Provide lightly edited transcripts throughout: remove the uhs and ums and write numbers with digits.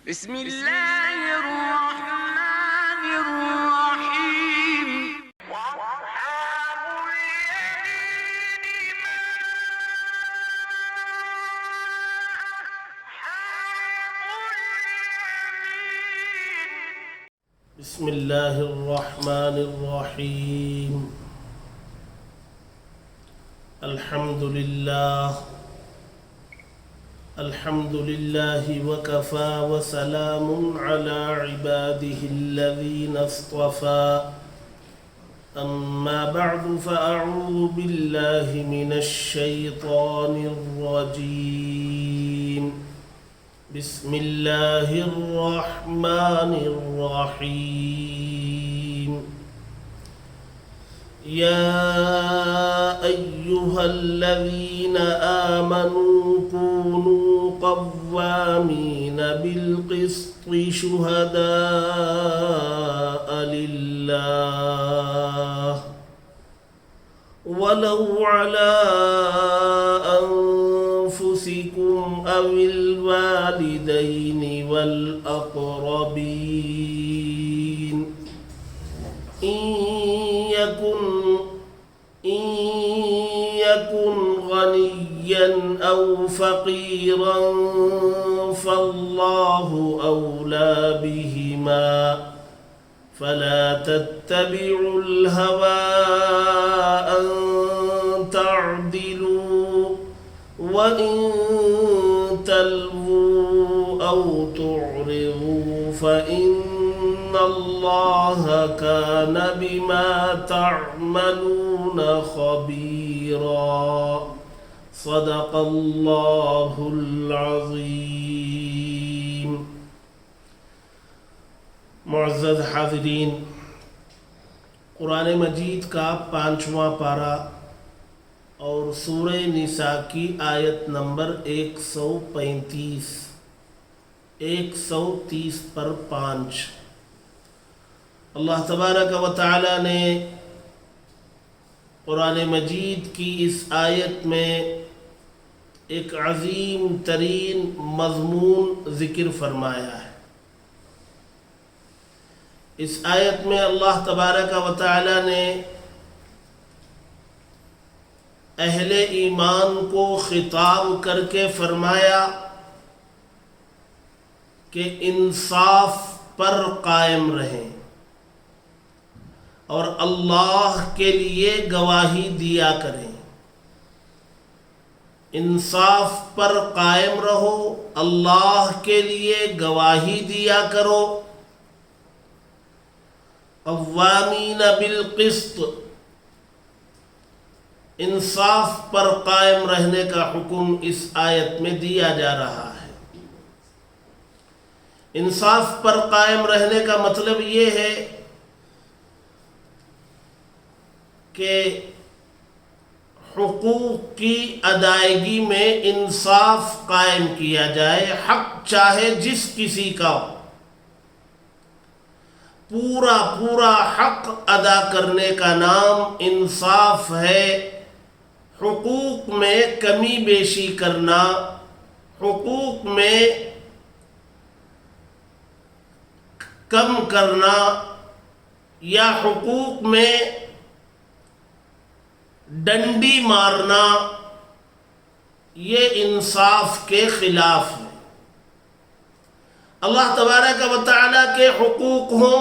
بسم الله الرحمن الرحيم. وأصحاب اليمين ما أصحاب اليمين. بسم الله الرحمن الرحيم. الحمد لله وكفى وسلام على عباده الذين اصطفى. أما بعد فأعوذ بالله من الشيطان الرجيم. بسم الله الرحمن الرحيم. يا أيها الذين آمنوا كونوا قوامين بالقسط شهداء لله ولو على أنفسكم أو الوالدين والأقربين إن يكن غنيا أو فقيرا فالله أولى بهما فلا تتبعوا الهوى أن تعدلوا وإن تلووا أو تعرضوا فإن الله كان بما تعملون خبيرا. صدق اللہ العظیم. معزز حاضرین، قرآن مجید کا 5واں پارہ اور سورہ نساء کی آیت نمبر 130 پر 5. اللہ تبارک و تعالی نے قرآن مجید کی اس آیت میں ایک عظیم ترین مضمون ذکر فرمایا ہے. اس آیت میں اللہ تبارک و تعالی نے اہل ایمان کو خطاب کر کے فرمایا کہ انصاف پر قائم رہیں اور اللہ کے لیے گواہی دیا کریں. انصاف پر قائم رہو، اللہ کے لیے گواہی دیا کرو. قوامین بالقسط، انصاف پر قائم رہنے کا حکم اس آیت میں دیا جا رہا ہے. انصاف پر قائم رہنے کا مطلب یہ ہے کہ حقوق کی ادائیگی میں انصاف قائم کیا جائے. حق چاہے جس کسی کا ہو، پورا حق ادا کرنے کا نام انصاف ہے. حقوق میں کمی بیشی کرنا، حقوق میں کم کرنا یا حقوق میں ڈنڈی مارنا، یہ انصاف کے خلاف ہے. اللہ تبارک و تعالیٰ کے حقوق ہوں،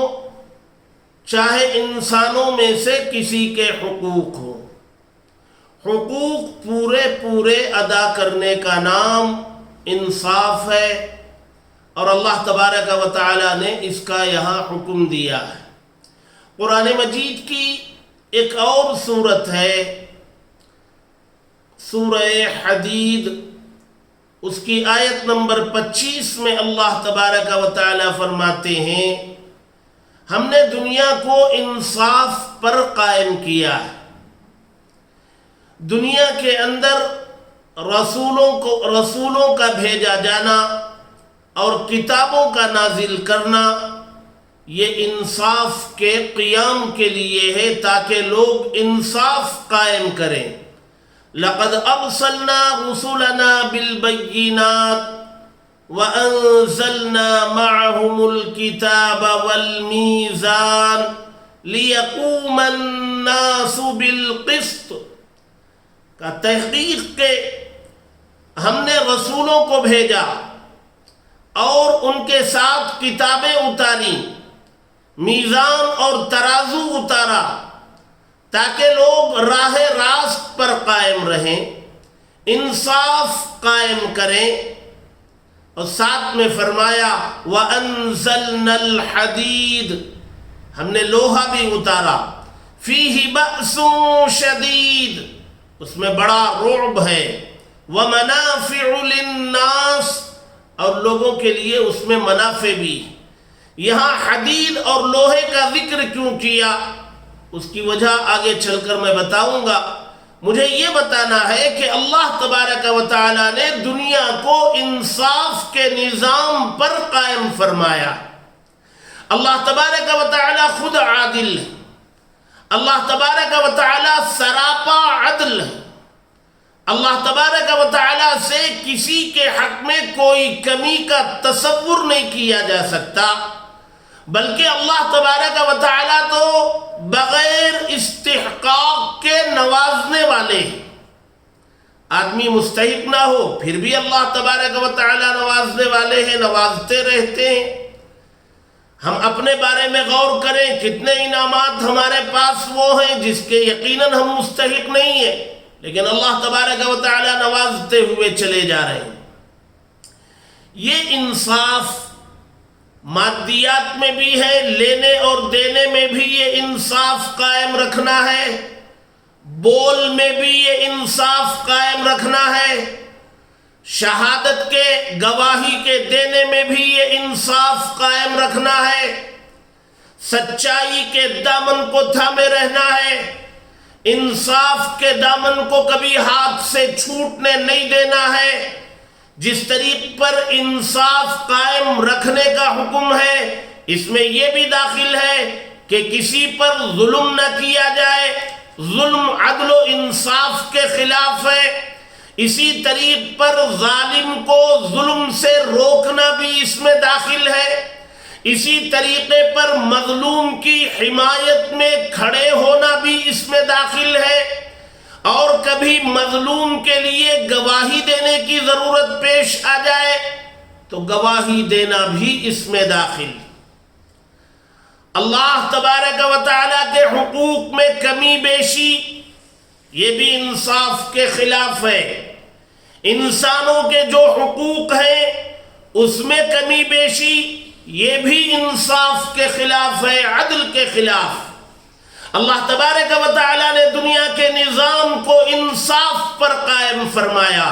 چاہے انسانوں میں سے کسی کے حقوق ہوں، حقوق پورے ادا کرنے کا نام انصاف ہے. اور اللہ تبارک و تعالیٰ نے اس کا یہاں حکم دیا ہے. قرآن مجید کی ایک اور سورت ہے سورہ حدید، اس کی آیت نمبر 25 میں اللہ تبارک و تعالی فرماتے ہیں ہم نے دنیا کو انصاف پر قائم کیا ہے. دنیا کے اندر رسولوں کا بھیجا جانا اور کتابوں کا نازل کرنا یہ انصاف کے قیام کے لیے ہے، تاکہ لوگ انصاف قائم کریں. لقد ارسلنا رسلنا بالبينات وَأَنزَلْنَا مَعَهُمُ الْكِتَابَ وَالْمِيزَانَ لِيَقُومَ النَّاسُ بِالْقِسْطِ کا تحقیق کہ ہم نے رسولوں کو بھیجا اور ان کے ساتھ کتابیں اتاری، میزان اور ترازو اتارا تاکہ لوگ راہ راست پر قائم رہیں، انصاف قائم کریں، اور ساتھ میں فرمایا وَأَنزَلْنَا الْحَدِيدَ، ہم نے لوہا بھی اتارا، فِيهِ بَأْسٌ شَدِيدٌ، اس میں بڑا رعب ہے، وَمَنَافِعُ لِلنَّاسِ، اور لوگوں کے لیے اس میں منافع بھی۔ یہاں حدید اور لوہے کا ذکر کیوں کیا، اس کی وجہ آگے چل کر میں بتاؤں گا۔ مجھے یہ بتانا ہے کہ اللہ تبارک و تعالی نے دنیا کو انصاف کے نظام پر قائم فرمایا۔ اللہ تبارک و تعالی خود عادل ہے، اللہ تبارک و تعالی سراپا عدل ہے، اللہ تبارک و تعالی سے کسی کے حق میں کوئی کمی کا تصور نہیں کیا جا سکتا، بلکہ اللہ تبارک و تعالی تو بغیر استحقاق کے نوازنے والے ہیں۔ آدمی مستحق نہ ہو پھر بھی اللہ تبارک و تعالی نوازنے والے ہیں، نوازتے رہتے ہیں۔ ہم اپنے بارے میں غور کریں، کتنے انعامات ہمارے پاس وہ ہیں جس کے یقیناً ہم مستحق نہیں ہیں، لیکن اللہ تبارک و تعالی نوازتے ہوئے چلے جا رہے ہیں۔ یہ انصاف مادیات میں بھی ہے، لینے اور دینے میں بھی یہ انصاف قائم رکھنا ہے، بول میں بھی یہ انصاف قائم رکھنا ہے، شہادت کے گواہی کے دینے میں بھی یہ انصاف قائم رکھنا ہے، سچائی کے دامن کو تھامے رہنا ہے، انصاف کے دامن کو کبھی ہاتھ سے چھوٹنے نہیں دینا ہے۔ جس طریق پر انصاف قائم رکھنے کا حکم ہے، اس میں یہ بھی داخل ہے کہ کسی پر ظلم نہ کیا جائے، ظلم عدل و انصاف کے خلاف ہے۔ اسی طریق پر ظالم کو ظلم سے روکنا بھی اس میں داخل ہے۔ اسی طریقے پر مظلوم کی حمایت میں کھڑے ہونا بھی اس میں داخل ہے، اور کبھی مظلوم کے لیے گواہی دینے کی ضرورت پیش آ جائے تو گواہی دینا بھی اس میں داخل۔ اللہ تبارک و تعالیٰ کے حقوق میں کمی بیشی، یہ بھی انصاف کے خلاف ہے۔ انسانوں کے جو حقوق ہیں اس میں کمی بیشی، یہ بھی انصاف کے خلاف ہے، عدل کے خلاف۔ اللہ تبارک و تعالیٰ نے دنیا کے نظام کو انصاف پر قائم فرمایا،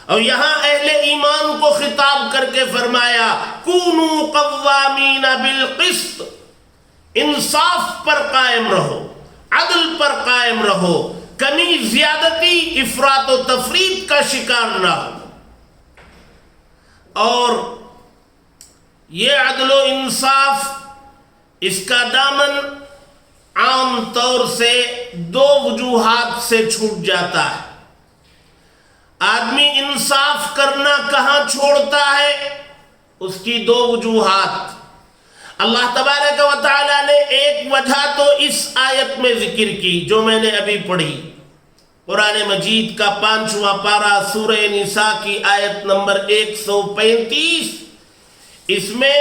اور یہاں اہل ایمان کو خطاب کر کے فرمایا کونوا قوامین بالقسط، انصاف پر قائم رہو، عدل پر قائم رہو، کمی زیادتی افراط و تفریط کا شکار نہ ہو۔ اور یہ عدل و انصاف، اس کا دامن عام طور سے دو وجوہات سے چھوٹ جاتا ہے۔ آدمی انصاف کرنا کہاں چھوڑتا ہے، اس کی دو وجوہات۔ اللہ تبارک و تعالیٰ نے ایک وجہ تو اس آیت میں ذکر کی جو میں نے ابھی پڑھی، قرآن مجید کا 5واں پارہ سورہ نساء کی آیت نمبر 135، اس میں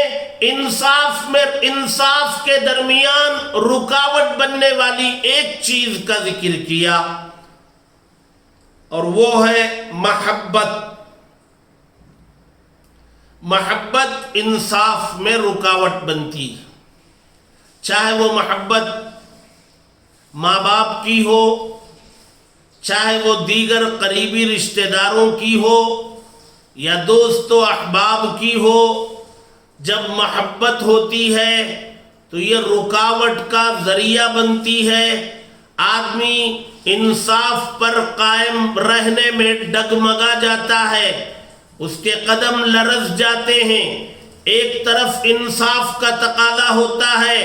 انصاف کے درمیان رکاوٹ بننے والی ایک چیز کا ذکر کیا، اور وہ ہے محبت۔ محبت انصاف میں رکاوٹ بنتی، چاہے وہ محبت ماں باپ کی ہو، چاہے وہ دیگر قریبی رشتہ داروں کی ہو، یا دوست و احباب کی ہو۔ جب محبت ہوتی ہے تو یہ رکاوٹ کا ذریعہ بنتی ہے، آدمی انصاف پر قائم رہنے میں ڈگمگا جاتا ہے، اس کے قدم لرز جاتے ہیں۔ ایک طرف انصاف کا تقاضا ہوتا ہے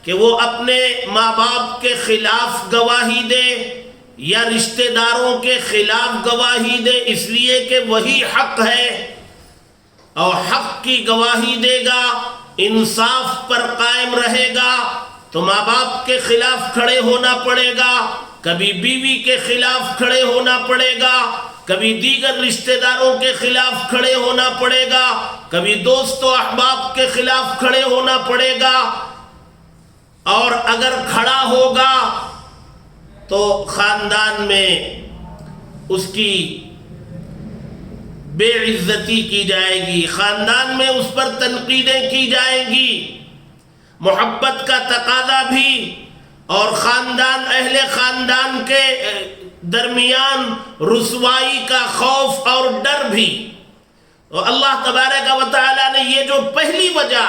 کہ وہ اپنے ماں باپ کے خلاف گواہی دے یا رشتہ داروں کے خلاف گواہی دے، اس لیے کہ وہی حق ہے۔ اور حق کی گواہی دے گا، انصاف پر قائم رہے گا، تو ماں باپ کے خلاف کھڑے ہونا پڑے گا، کبھی بیوی کے خلاف کھڑے ہونا پڑے گا، کبھی دیگر رشتہ داروں کے خلاف کھڑے ہونا پڑے گا، کبھی دوست و احباب کے خلاف کھڑے ہونا پڑے گا، اور اگر کھڑا ہوگا تو خاندان میں اس کی بے عزتی کی جائے گی، خاندان میں اس پر تنقیدیں کی جائیں گی، محبت کا تقاضا بھی اور اہل خاندان کے درمیان رسوائی کا خوف اور ڈر بھی۔ اور اللہ تبارک و تعالیٰ نے یہ جو پہلی وجہ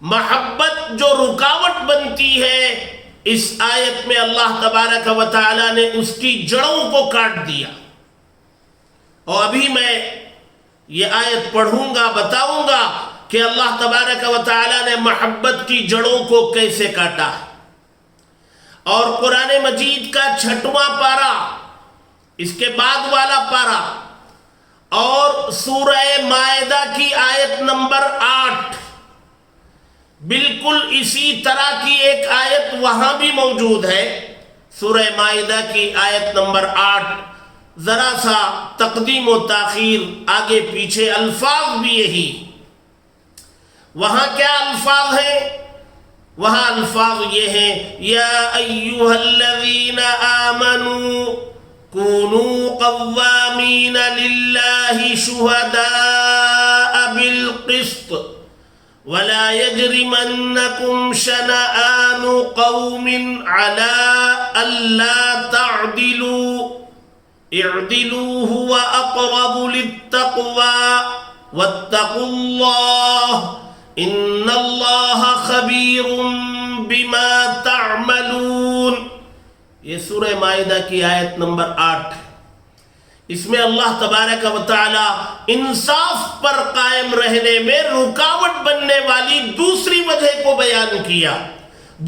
محبت جو رکاوٹ بنتی ہے، اس آیت میں اللہ تبارک و تعالیٰ نے اس کی جڑوں کو کاٹ دیا۔ اور ابھی میں یہ آیت پڑھوں گا، بتاؤں گا کہ اللہ تبارک و تعالیٰ نے محبت کی جڑوں کو کیسے کاٹا۔ اور قرآن مجید کا 6واں پارہ، اس کے بعد والا پارہ، اور سورہ مائدہ کی آیت نمبر 8، بالکل اسی طرح کی ایک آیت وہاں بھی موجود ہے، سورہ مائدہ کی آیت نمبر 8۔ ذرا سا تقدیم و تاخیر، آگے پیچھے، الفاظ بھی یہی۔ وہاں کیا الفاظ ہیں؟ وہاں الفاظ یہ ہیں، یا ایھا الذین آمنوا کونوا قوامین للہ شہداء بالقسط ولا يجرمنكم شنآن قوم على ألا تعدلوا اعدلوا هو أقرب للتقوى واتقوا الله إن الله خبير بما تعملون۔ یہ سورہ مائدہ کی آیت نمبر 8 ہے۔ اس میں اللہ تبارک و تعالی انصاف پر قائم رہنے میں رکاوٹ بننے والی دوسری وجہ کو بیان کیا۔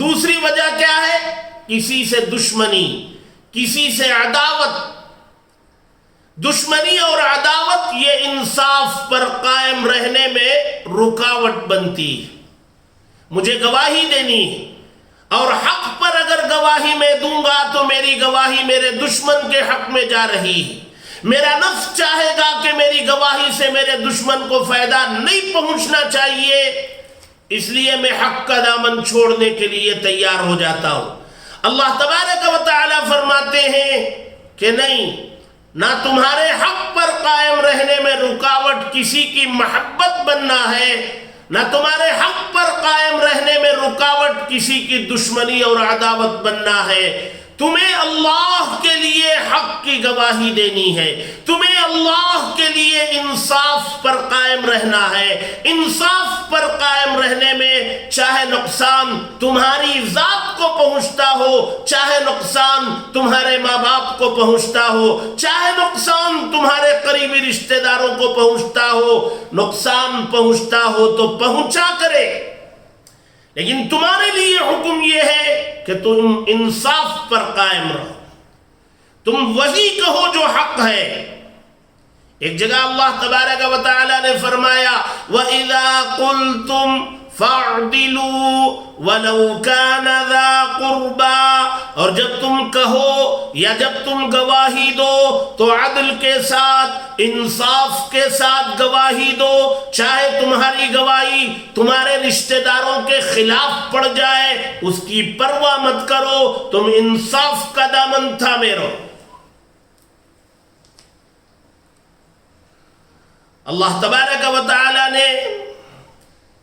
دوسری وجہ کیا ہے؟ کسی سے دشمنی، کسی سے عداوت۔ دشمنی اور عداوت یہ انصاف پر قائم رہنے میں رکاوٹ بنتی ہے۔ مجھے گواہی دینی ہے، اور حق پر اگر گواہی میں دوں گا تو میری گواہی میرے دشمن کے حق میں جا رہی ہے۔ میرا نفس چاہے گا کہ میری گواہی سے میرے دشمن کو فائدہ نہیں پہنچنا چاہیے، اس لیے میں حق کا دامن چھوڑنے کے لیے تیار ہو جاتا ہوں۔ اللہ تبارک و تعالی فرماتے ہیں کہ نہیں، نہ تمہارے حق پر قائم رہنے میں رکاوٹ کسی کی محبت بننا ہے، نہ تمہارے حق پر قائم رہنے میں رکاوٹ کسی کی دشمنی اور عداوت بننا ہے۔ تمہیں اللہ کے لیے حق کی گواہی دینی ہے، تمہیں اللہ کے لیے انصاف پر قائم رہنا ہے۔ انصاف پر قائم رہنے میں چاہے نقصان تمہاری ذات کو پہنچتا ہو، چاہے نقصان تمہارے ماں باپ کو پہنچتا ہو، چاہے نقصان تمہارے قریبی رشتہ داروں کو پہنچتا ہو، نقصان پہنچتا ہو تو پہنچا کرے، لیکن تمہارے لیے حکم یہ ہے کہ تم انصاف پر قائم رہو، تم وہی کہو جو حق ہے۔ ایک جگہ اللہ تبارک و تعالی نے فرمایا وَإِذَا قُلْتُمْ فَاعْدِلُوا وَلَوْ كَانَ ذَا قُرْبَى، اور جب تم کہو یا جب تم گواہی دو تو عدل کے ساتھ، انصاف کے ساتھ گواہی دو، چاہے تمہاری گواہی تمہارے رشتہ داروں کے خلاف پڑ جائے، اس کی پرواہ مت کرو، تم انصاف کا دامن تھامے رہو۔ اللہ تبارک و تعالی نے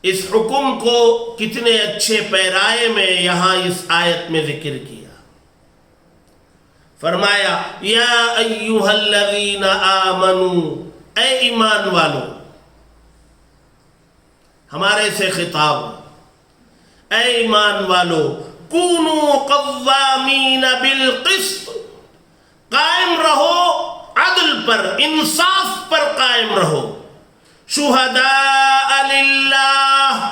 اس حکم کو کتنے اچھے پیرائے میں یہاں اس آیت میں ذکر کیا۔ فرمایا یا ایھا الذین آمنوا، اے ایمان والو، ہمارے سے خطاب، اے ایمان والو، کونوا قوامین بالقسط، قائم رہو عدل پر، انصاف پر قائم رہو، شہداء للہ،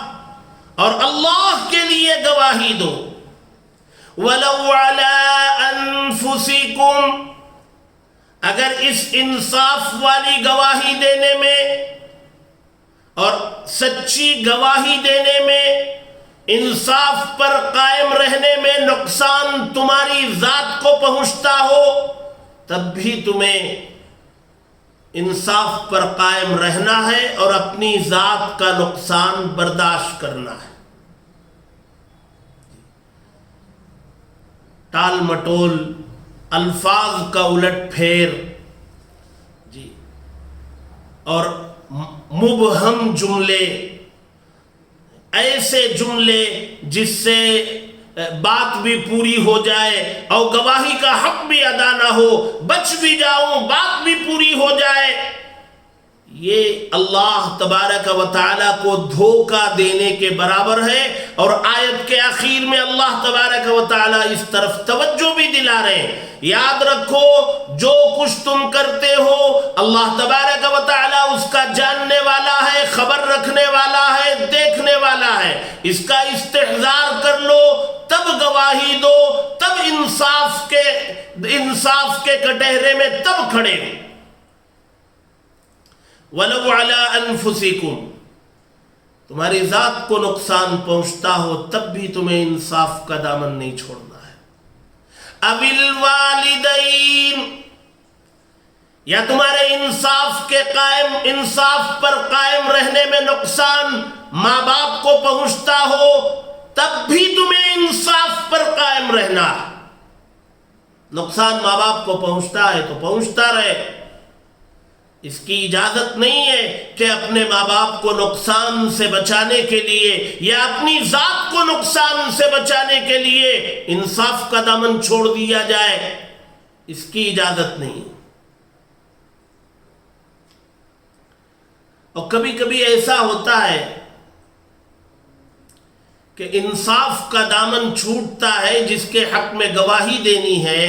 اور اللہ کے لیے گواہی دو، وَلَوْ عَلَىٰ أَنفُسِكُمْ، اگر اس انصاف والی گواہی دینے میں اور سچی گواہی دینے میں، انصاف پر قائم رہنے میں نقصان تمہاری ذات کو پہنچتا ہو، تب بھی تمہیں انصاف پر قائم رہنا ہے اور اپنی ذات کا نقصان برداشت کرنا ہے۔ ٹال مٹول، الفاظ کا الٹ پھیر جی، اور مبہم جملے، ایسے جملے جس سے بات بھی پوری ہو جائے اور گواہی کا حق بھی ادا نہ ہو، بچ بھی جاؤں بات بھی پوری ہو جائے، یہ اللہ تبارک و تعالیٰ کو دھوکہ دینے کے برابر ہے۔ اور آیت کے آخر میں اللہ تبارک و تعالیٰ اس طرف توجہ بھی دلا رہے ہیں، یاد رکھو جو کچھ تم کرتے ہو اللہ تبارک و تعالیٰ اس کا جاننے والا ہے، خبر رکھنے والا ہے، دیکھنے والا ہے۔ اس کا استحضار کر لو، تب گواہی دو، تب انصاف کے کٹہرے میں تب کھڑے ہو۔ وَلَوْ عَلَىٰ أَنفُسِكُمْ، تمہاری ذات کو نقصان پہنچتا ہو تب بھی تمہیں انصاف کا دامن نہیں چھوڑنا ہے۔ أَوِ الْوَالِدَيْنِ، یا تمہارے انصاف پر قائم رہنے میں نقصان ماں باپ کو پہنچتا ہو تب بھی تمہیں انصاف پر قائم رہنا ہے۔ نقصان ماں باپ کو پہنچتا ہے تو پہنچتا رہے، اس کی اجازت نہیں ہے کہ اپنے ماں باپ کو نقصان سے بچانے کے لیے یا اپنی ذات کو نقصان سے بچانے کے لیے انصاف کا دامن چھوڑ دیا جائے، اس کی اجازت نہیں۔ اور کبھی کبھی ایسا ہوتا ہے کہ انصاف کا دامن چھوٹتا ہے، جس کے حق میں گواہی دینی ہے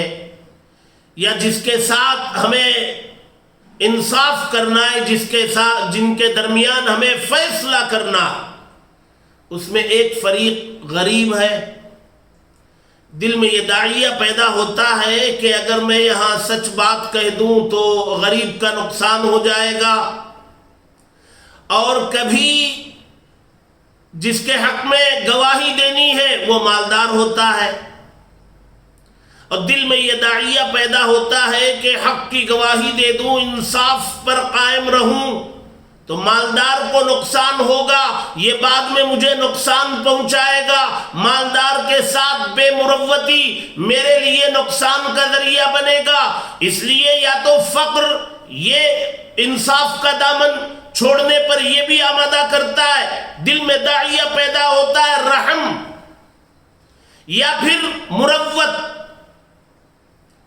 یا جس کے ساتھ ہمیں انصاف کرنا ہے، جن کے درمیان ہمیں فیصلہ کرنا، اس میں ایک فریق غریب ہے۔ دل میں یہ داعیہ پیدا ہوتا ہے کہ اگر میں یہاں سچ بات کہہ دوں تو غریب کا نقصان ہو جائے گا، اور کبھی جس کے حق میں گواہی دینی ہے وہ مالدار ہوتا ہے، اور دل میں یہ داعیہ پیدا ہوتا ہے کہ حق کی گواہی دے دوں، انصاف پر قائم رہوں تو مالدار کو نقصان ہوگا، یہ بعد میں مجھے نقصان پہنچائے گا، مالدار کے ساتھ بے مروتی میرے لیے نقصان کا ذریعہ بنے گا۔ اس لیے یا تو فقر یہ انصاف کا دامن چھوڑنے پر یہ بھی آمادہ کرتا ہے، دل میں داعیہ پیدا ہوتا ہے رحم، یا پھر مروت۔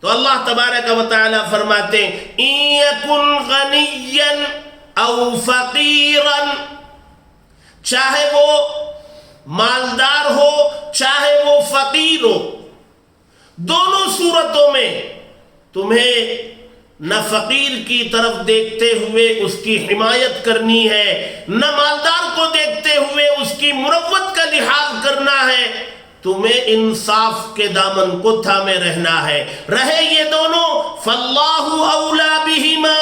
تو اللہ تبارک و تعالی فرماتے ہیں إِن يَكُنْ غَنِيًّا أَوْ فَقِيرًا، چاہے وہ مالدار ہو چاہے وہ فقیر ہو، دونوں صورتوں میں تمہیں نہ فقیر کی طرف دیکھتے ہوئے اس کی حمایت کرنی ہے، نہ مالدار کو دیکھتے ہوئے اس کی مروت کا لحاظ کرنا ہے، تمہیں انصاف کے دامن کو تھامے رہنا ہے۔ رہے یہ دونوں فاللہ اولا بہما،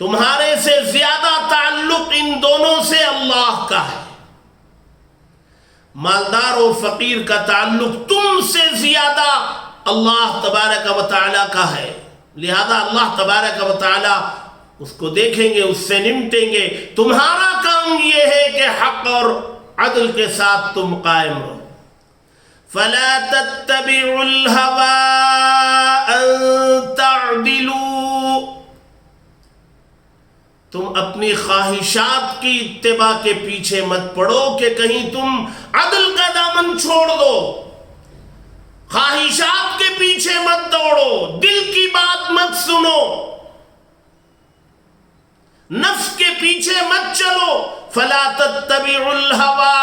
تمہارے سے زیادہ تعلق ان دونوں سے اللہ کا ہے، مالدار و فقیر کا تعلق تم سے زیادہ اللہ تبارک و تعالیٰ کا ہے، لہذا اللہ تبارک و تعالیٰ اس کو دیکھیں گے، اس سے نمٹیں گے۔ تمہارا کام یہ ہے کہ حق اور عدل کے ساتھ تم قائم رہو۔ فَلَا تَتَّبِعُوا الْهَوَىٰ أَن تَعْدِلُوا، تم اپنی خواہشات کی اتباع کے پیچھے مت پڑو کہ کہیں تم عدل کا دامن چھوڑ دو، خواہشات کے پیچھے مت دوڑو، دل کی بات مت سنو، نفس کے پیچھے مت چلو۔ فلا تتبعوا الہوى،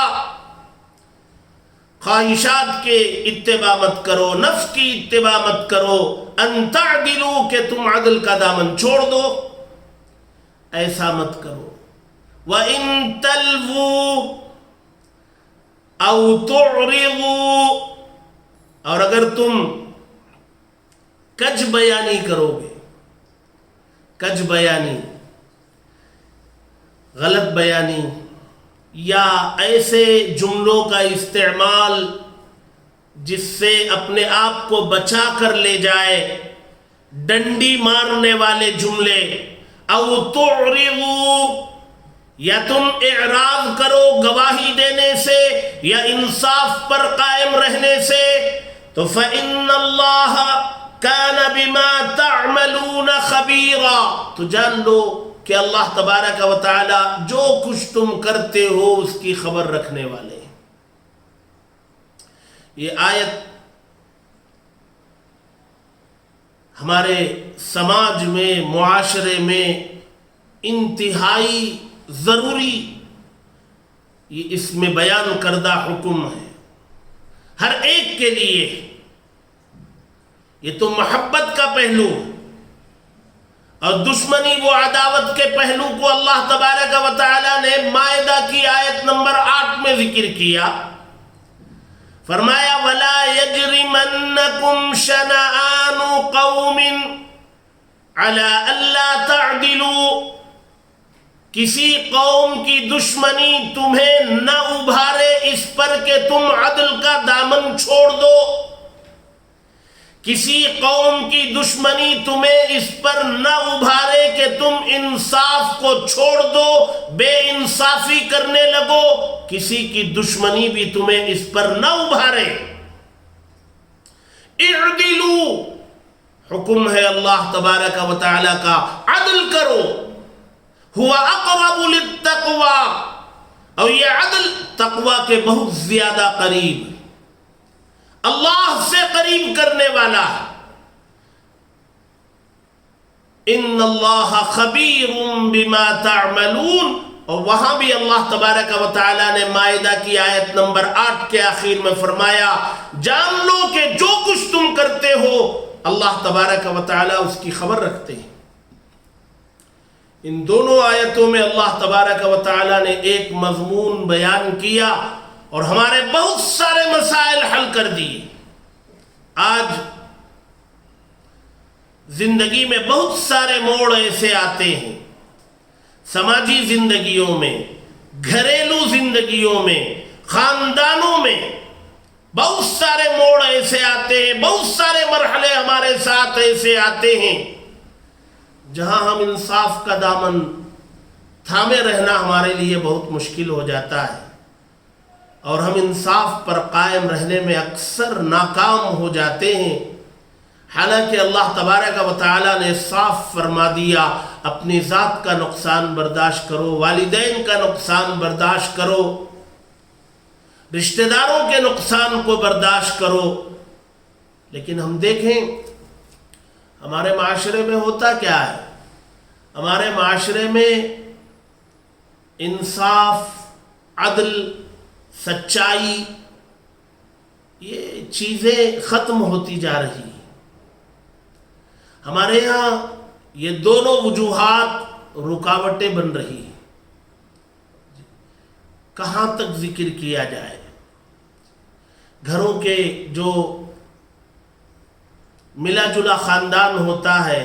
خواہشات کے اتباع مت کرو، نفس کی اتباع مت کرو، ان تعدلوا کہ تم عدل کا دامن چھوڑ دو، ایسا مت کرو۔ وَإِن تَلْوُوا أَوْ تُعْرِضُوا، اور اگر تم کج بیانی کرو گے، کج بیانی غلط بیانی یا ایسے جملوں کا استعمال جس سے اپنے آپ کو بچا کر لے جائے، ڈنڈی مارنے والے جملے، او تعرضوا، یا تم اعراض کرو گواہی دینے سے یا انصاف پر قائم رہنے سے، تو فإن اللہ کان بما تعملون خبیرا، تو جان لو کہ اللہ تبارک و تعالی جو کچھ تم کرتے ہو اس کی خبر رکھنے والے ہیں۔ یہ آیت ہمارے سماج میں، معاشرے میں انتہائی ضروری یہ اس میں بیان کردہ حکم ہے ہر ایک کے لیے۔ یہ تو محبت کا پہلو ہے، اور دشمنی و عداوت کے پہلو کو اللہ تبارک و تعالی نے مائدہ کی آیت نمبر 8 میں ذکر کیا۔ فرمایا وَلَا يَجْرِمَنَّكُمْ شَنَآنُ قَوْمٍ عَلَىٰ أَلَّا تَعْدِلُوا، کسی قوم کی دشمنی تمہیں نہ ابھارے اس پر کہ تم عدل کا دامن چھوڑ دو، کسی قوم کی دشمنی تمہیں اس پر نہ ابھارے کہ تم انصاف کو چھوڑ دو، بے انصافی کرنے لگو، کسی کی دشمنی بھی تمہیں اس پر نہ ابھارے۔ اعدلوا، حکم ہے اللہ تبارک و تعالی کا، عدل کرو، ہوا اقرب للتقوی، اور یہ عدل تقوی کے بہت زیادہ قریب ہے، اللہ سے قریب کرنے والا ہے۔ ان اللہ خبیر بما تعملون، اور وہاں بھی اللہ تبارک و تعالی نے مائدہ کی آیت نمبر 8 کے آخر میں فرمایا جان لو کہ جو کچھ تم کرتے ہو اللہ تبارک و تعالی اس کی خبر رکھتے ہیں۔ ان دونوں آیتوں میں اللہ تبارک و تعالی نے ایک مضمون بیان کیا اور ہمارے بہت سارے مسائل حل کر دیے۔ آج زندگی میں بہت سارے موڑ ایسے آتے ہیں، سماجی زندگیوں میں، گھریلو زندگیوں میں، خاندانوں میں بہت سارے موڑ ایسے آتے ہیں، بہت سارے مرحلے ہمارے ساتھ ایسے آتے ہیں جہاں ہم انصاف کا دامن تھامے رہنا ہمارے لیے بہت مشکل ہو جاتا ہے، اور ہم انصاف پر قائم رہنے میں اکثر ناکام ہو جاتے ہیں، حالانکہ اللہ تبارک و تعالی نے صاف فرما دیا اپنی ذات کا نقصان برداشت کرو، والدین کا نقصان برداشت کرو، رشتہ داروں کے نقصان کو برداشت کرو۔ لیکن ہم دیکھیں ہمارے معاشرے میں ہوتا کیا ہے، ہمارے معاشرے میں انصاف، عدل، سچائی، یہ چیزیں ختم ہوتی جا رہی ہیں۔ ہمارے ہاں یہ دونوں وجوہات رکاوٹیں بن رہی ہیں، کہاں تک ذکر کیا جائے۔ گھروں کے جو ملا جلا خاندان ہوتا ہے،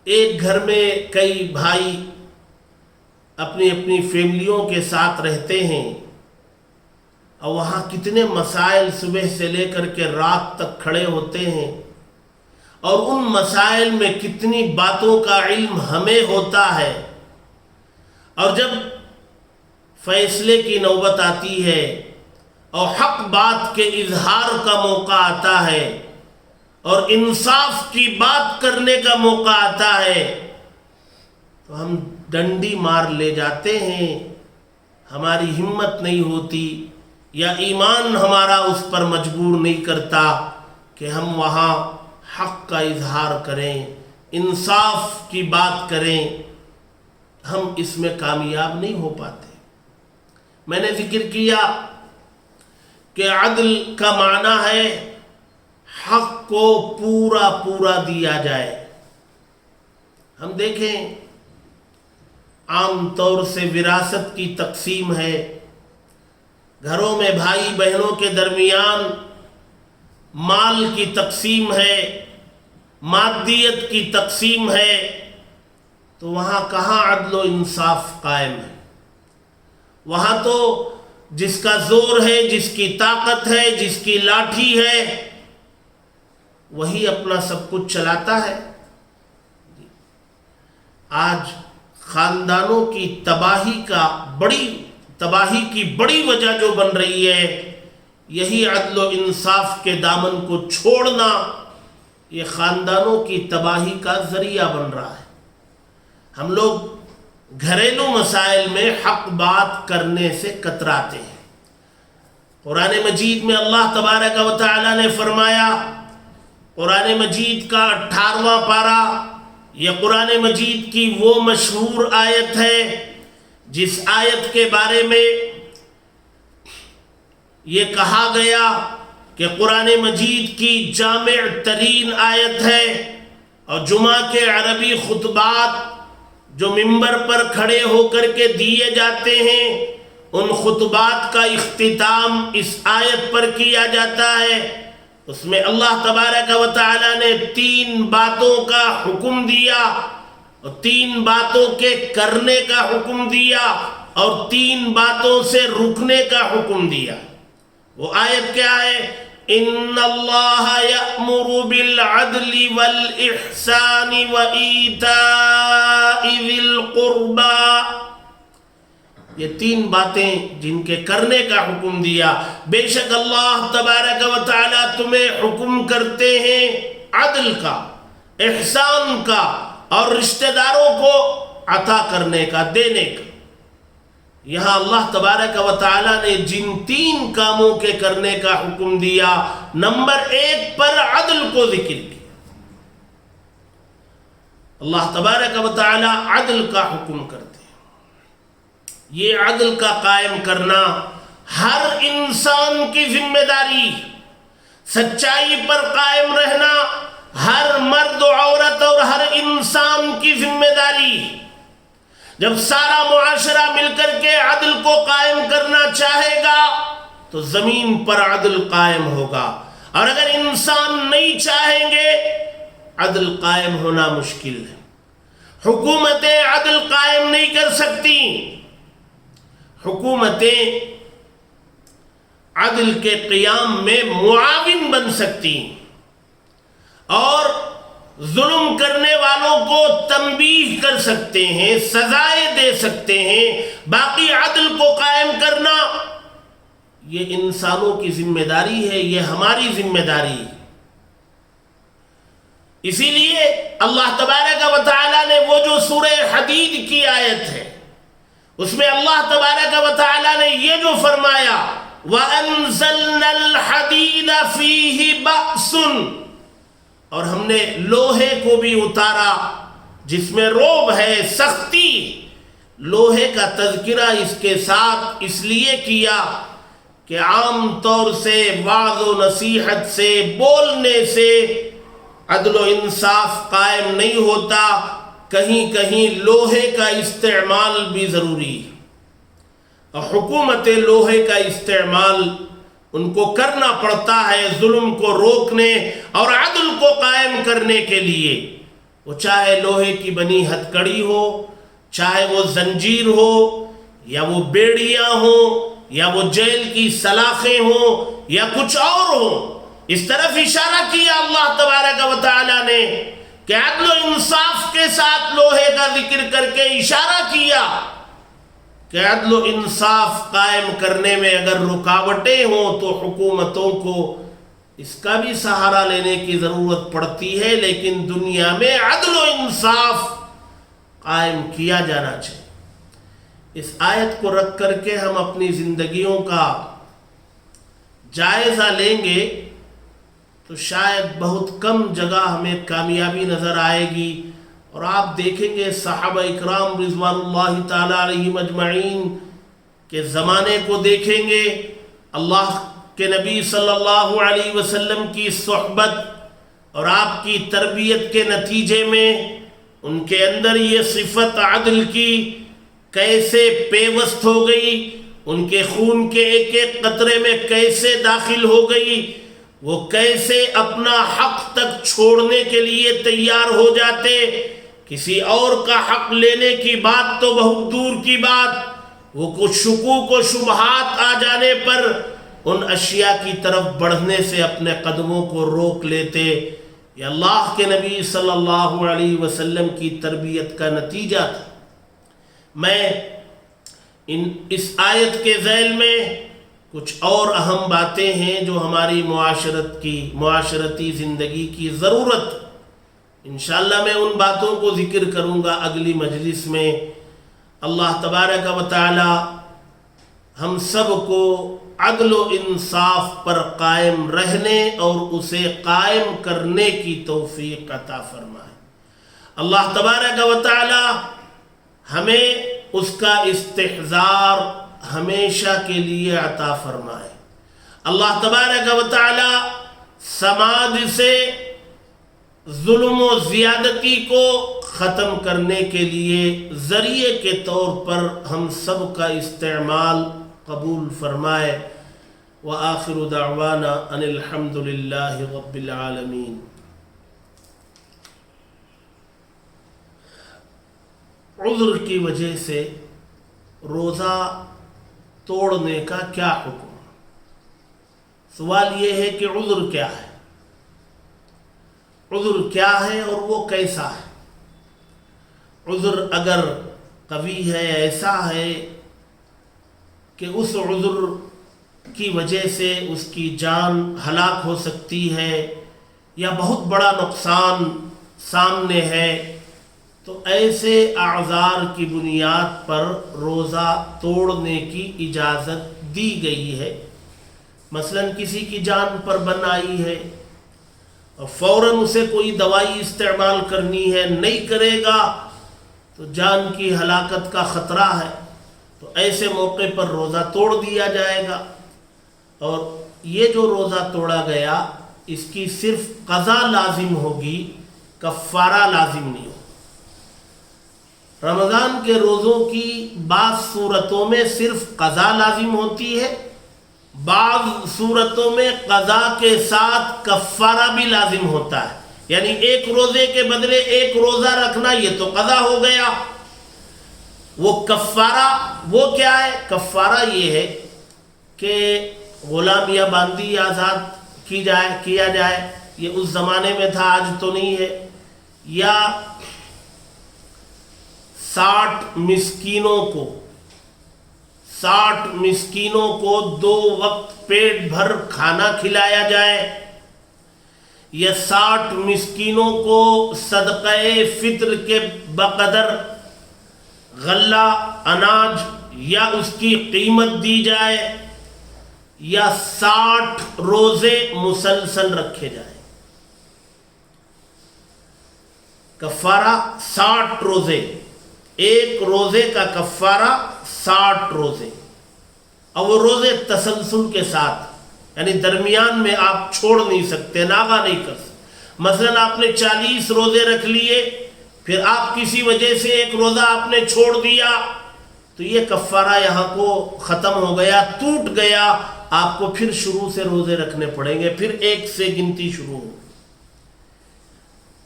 ایک گھر میں کئی بھائی اپنی اپنی فیملیوں کے ساتھ رہتے ہیں، اور وہاں کتنے مسائل صبح سے لے کر کے رات تک کھڑے ہوتے ہیں، اور ان مسائل میں کتنی باتوں کا علم ہمیں ہوتا ہے، اور جب فیصلے کی نوبت آتی ہے اور حق بات کے اظہار کا موقع آتا ہے اور انصاف کی بات کرنے کا موقع آتا ہے، تو ہم ڈنڈی مار لے جاتے ہیں، ہماری ہمت نہیں ہوتی یا ایمان ہمارا اس پر مجبور نہیں کرتا کہ ہم وہاں حق کا اظہار کریں، انصاف کی بات کریں، ہم اس میں کامیاب نہیں ہو پاتے۔ میں نے ذکر کیا کہ عدل کا معنی ہے حق کو پورا پورا دیا جائے۔ ہم دیکھیں عام طور سے وراثت کی تقسیم ہے، گھروں میں بھائی بہنوں کے درمیان مال کی تقسیم ہے، مادیت کی تقسیم ہے، تو وہاں کہاں عدل و انصاف قائم ہے؟ وہاں تو جس کا زور ہے، جس کی طاقت ہے، جس کی لاٹھی ہے، وہی اپنا سب کچھ چلاتا ہے۔ آج خاندانوں کی تباہی کی بڑی وجہ جو بن رہی ہے، یہی عدل و انصاف کے دامن کو چھوڑنا، یہ خاندانوں کی تباہی کا ذریعہ بن رہا ہے۔ ہم لوگ گھریلو مسائل میں حق بات کرنے سے کتراتے ہیں۔ قرآن مجید میں اللہ تبارک و تعالی نے فرمایا، قرآن مجید کا 18واں پارہ، یہ قرآن مجید کی وہ مشہور آیت ہے جس آیت کے بارے میں یہ کہا گیا کہ قرآن مجید کی جامع ترین آیت ہے، اور جمعہ کے عربی خطبات جو منبر پر کھڑے ہو کر کے دیے جاتے ہیں، ان خطبات کا اختتام اس آیت پر کیا جاتا ہے۔ اس میں اللہ تبارک و تعالی نے 3 باتوں کا حکم دیا، اور 3 باتوں کے کرنے کا حکم دیا، اور 3 باتوں سے رکنے کا حکم دیا۔ وہ آیت کیا ہے؟ ان اللہ یأمر بالعدل والاحسان وایتاء ذی القربى۔ یہ 3 باتیں جن کے کرنے کا حکم دیا۔ بے شک اللہ تبارک و تعالی تمہیں حکم کرتے ہیں عدل کا، احسان کا، اور رشتہ داروں کو عطا کرنے کا، دینے کا۔ یہاں اللہ تبارک و تعالی نے جن 3 کاموں کے کرنے کا حکم دیا، نمبر 1 پر عدل کو ذکر کیا۔ اللہ تبارک و تعالی عدل کا حکم کرتے ہیں۔ یہ عدل کا قائم کرنا ہر انسان کی ذمہ داری، سچائی پر قائم رہنا ہر مرد و عورت اور ہر انسان کی ذمہ داری۔ جب سارا معاشرہ مل کر کے عدل کو قائم کرنا چاہے گا تو زمین پر عدل قائم ہوگا، اور اگر انسان نہیں چاہیں گے عدل قائم ہونا مشکل ہے۔ حکومتیں عدل قائم نہیں کر سکتی۔ حکومتیں عدل کے قیام میں معاون بن سکتی اور ظلم کرنے والوں کو تنبیہ کر سکتے ہیں، سزائیں دے سکتے ہیں۔ باقی عدل کو قائم کرنا یہ انسانوں کی ذمہ داری ہے، یہ ہماری ذمہ داری ہے۔ اسی لیے اللہ تبارک و تعالی نے وہ جو سورہ حدید کی آیت ہے، اس میں اللہ تبارک و تعالی نے یہ جو فرمایا، وَأَنزَلْنَا الْحَدِيدَ فِيهِ بَأْسٌ، اور ہم نے لوہے کو بھی اتارا جس میں روب ہے، سختی۔ لوہے کا تذکرہ اس کے ساتھ اس لیے کیا کہ عام طور سے وعظ و نصیحت سے، بولنے سے عدل و انصاف قائم نہیں ہوتا، کہیں کہیں لوہے کا استعمال بھی ضروری ہے، اور حکومت لوہے کا استعمال ان کو کرنا پڑتا ہے ظلم کو روکنے اور عدل کو قائم کرنے کے لیے۔ وہ چاہے لوہے کی بنی ہتھکڑی ہو، چاہے وہ زنجیر ہو، یا وہ بیڑیاں ہوں، یا وہ جیل کی سلاخیں ہوں، یا کچھ اور ہو۔ اس طرف اشارہ کیا اللہ تبارک و تعالی نے کہ عدل و انصاف کے ساتھ لوہے کا ذکر کر کے اشارہ کیا کہ عدل و انصاف قائم کرنے میں اگر رکاوٹیں ہوں تو حکومتوں کو اس کا بھی سہارا لینے کی ضرورت پڑتی ہے، لیکن دنیا میں عدل و انصاف قائم کیا جانا چاہیے۔ اس آیت کو رکھ کر کے ہم اپنی زندگیوں کا جائزہ لیں گے تو شاید بہت کم جگہ ہمیں کامیابی نظر آئے گی، اور آپ دیکھیں گے صحابہ اکرام رضوان اللہ تعالی علیہم اجمعین کے زمانے کو دیکھیں گے، اللہ کے نبی صلی اللہ علیہ وسلم کی صحبت اور آپ کی تربیت کے نتیجے میں ان کے اندر یہ صفت عدل کی کیسے پیوست ہو گئی، ان کے خون کے ایک ایک قطرے میں کیسے داخل ہو گئی، وہ کیسے اپنا حق تک چھوڑنے کے لیے تیار ہو جاتے کسی اور کا حق لینے کی بات تو بہت دور کی بات، وہ کچھ شکوک و شبہات آ جانے پر ان اشیاء کی طرف بڑھنے سے اپنے قدموں کو روک لیتے۔ یہ اللہ کے نبی صلی اللہ علیہ وسلم کی تربیت کا نتیجہ تھا۔ میں اس آیت کے ذیل میں کچھ اور اہم باتیں ہیں جو ہماری معاشرتی زندگی کی ضرورت، انشاءاللہ میں ان باتوں کو ذکر کروں گا اگلی مجلس میں۔ اللہ تبارک و تعالی ہم سب کو عدل و انصاف پر قائم رہنے اور اسے قائم کرنے کی توفیق عطا فرمائے۔ اللہ تبارک و تعالی ہمیں اس کا استحضار ہمیشہ کے لیے عطا فرمائے۔ اللہ تبارک و تعالی سماج سے ظلم و زیادتی کو ختم کرنے کے لیے ذریعے کے طور پر ہم سب کا استعمال قبول فرمائے۔ وآخر دعوانا ان الحمد للہ رب العالمین۔ عذر کی وجہ سے روزہ توڑنے کا کیا حکم؟ سوال یہ ہے کہ عذر کیا ہے، عذر کیا ہے اور وہ کیسا ہے؟ عذر اگر قوی ہے، ایسا ہے کہ اس عذر کی وجہ سے اس کی جان ہلاک ہو سکتی ہے یا بہت بڑا نقصان سامنے ہے، تو ایسے اعذار کی بنیاد پر روزہ توڑنے کی اجازت دی گئی ہے۔ مثلا کسی کی جان پر بن آئی ہے اور فوراً اسے کوئی دوائی استعمال کرنی ہے، نہیں کرے گا تو جان کی ہلاکت کا خطرہ ہے، تو ایسے موقع پر روزہ توڑ دیا جائے گا۔ اور یہ جو روزہ توڑا گیا اس کی صرف قضا لازم ہوگی، کفارہ لازم نہیں ہوگا۔ رمضان کے روزوں کی بعض صورتوں میں صرف قضا لازم ہوتی ہے، بعض صورتوں میں قضا کے ساتھ کفارہ بھی لازم ہوتا ہے، یعنی ایک روزے کے بدلے ایک روزہ رکھنا یہ تو قضا ہو گیا۔ وہ کفارہ وہ کیا ہے؟ کفارہ یہ ہے کہ غلام یا باندی آزاد کیا جائے، یہ اس زمانے میں تھا، آج تو نہیں ہے، یا 60 مسکینوں کو 2 وقت پیٹ بھر کھانا کھلایا جائے، یا 60 مسکینوں کو صدقہ فطر کے بقدر غلہ اناج یا اس کی قیمت دی جائے، یا 60 روزے مسلسل رکھے جائیں۔ کفارہ 60 روزے، ایک روزے کا کفارہ 60 روزے، اور وہ روزے تسلسل کے ساتھ، یعنی درمیان میں آپ چھوڑ نہیں سکتے، ناغہ نہیں کر سکتے۔ مثلا آپ نے 40 روزے رکھ لیے، پھر آپ کسی وجہ سے ایک روزہ آپ نے چھوڑ دیا، تو یہ کفارہ یہاں کو ختم ہو گیا، ٹوٹ گیا، آپ کو پھر شروع سے روزے رکھنے پڑیں گے، پھر 1 سے گنتی شروع ہو۔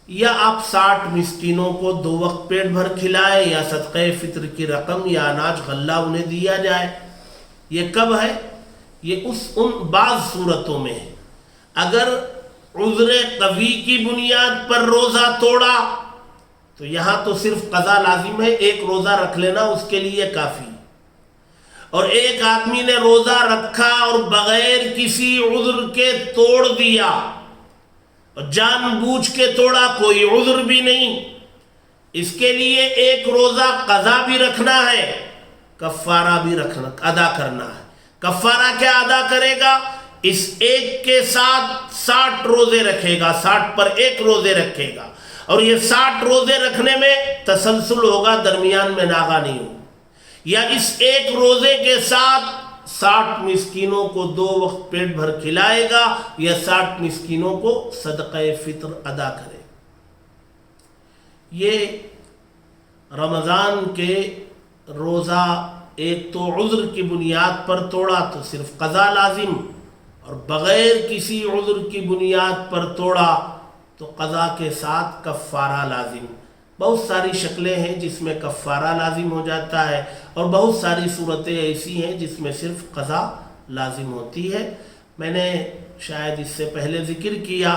یا آپ 60 مسکینوں کو 2 وقت پیٹ بھر کھلائے، یا صدقہ فطر کی رقم یا اناج غلہ انہیں دیا جائے۔ یہ کب ہے؟ یہ ان بعض صورتوں میں ہے۔ اگر عذر قوی کی بنیاد پر روزہ توڑا تو یہاں تو صرف قضا لازم ہے، ایک روزہ رکھ لینا اس کے لیے کافی۔ اور ایک آدمی نے روزہ رکھا اور بغیر کسی عذر کے توڑ دیا، اور جان بوجھ کے توڑا، کوئی عذر بھی نہیں، اس کے لیے ایک روزہ قضا بھی رکھنا ہے، کفارہ بھی ادا کرنا ہے۔ کفارہ کیا ادا کرے گا؟ اس ایک کے ساتھ 60 روزے رکھے گا، 60 پر ایک روزے رکھے گا، اور یہ 60 روزے رکھنے میں تسلسل ہوگا، درمیان میں ناغہ نہیں ہوگا۔ یا اس ایک روزے کے ساتھ 60 مسکینوں کو 2 وقت پیٹ بھر کھلائے گا، یا 60 مسکینوں کو صدقہ فطر ادا کرے گا۔ یہ رمضان کے روزہ ایک تو عذر کی بنیاد پر توڑا تو صرف قضا لازم، اور بغیر کسی عذر کی بنیاد پر توڑا تو قضا کے ساتھ کفارہ لازم۔ بہت ساری شکلیں ہیں جس میں کفارہ لازم ہو جاتا ہے، اور بہت ساری صورتیں ایسی ہیں جس میں صرف قضا لازم ہوتی ہے۔ میں نے شاید اس سے پہلے ذکر کیا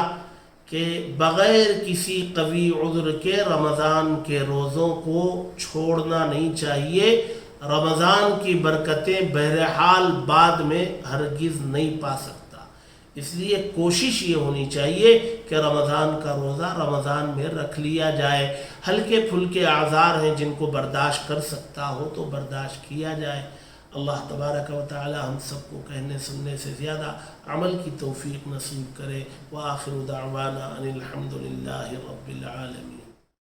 کہ بغیر کسی قوی عذر کے رمضان کے روزوں کو چھوڑنا نہیں چاہیے۔ رمضان کی برکتیں بہرحال بعد میں ہرگز نہیں پا سکتا، اس لیے کوشش یہ ہونی چاہیے کہ رمضان کا روزہ رمضان میں رکھ لیا جائے۔ ہلکے پھلکے اعذار ہیں جن کو برداشت کر سکتا ہو تو برداشت کیا جائے۔ اللہ تبارک و تعالی ہم سب کو کہنے سننے سے زیادہ عمل کی توفیق نصیب کرے۔ وآخر دعوانا ان الحمد للہ رب العالمین۔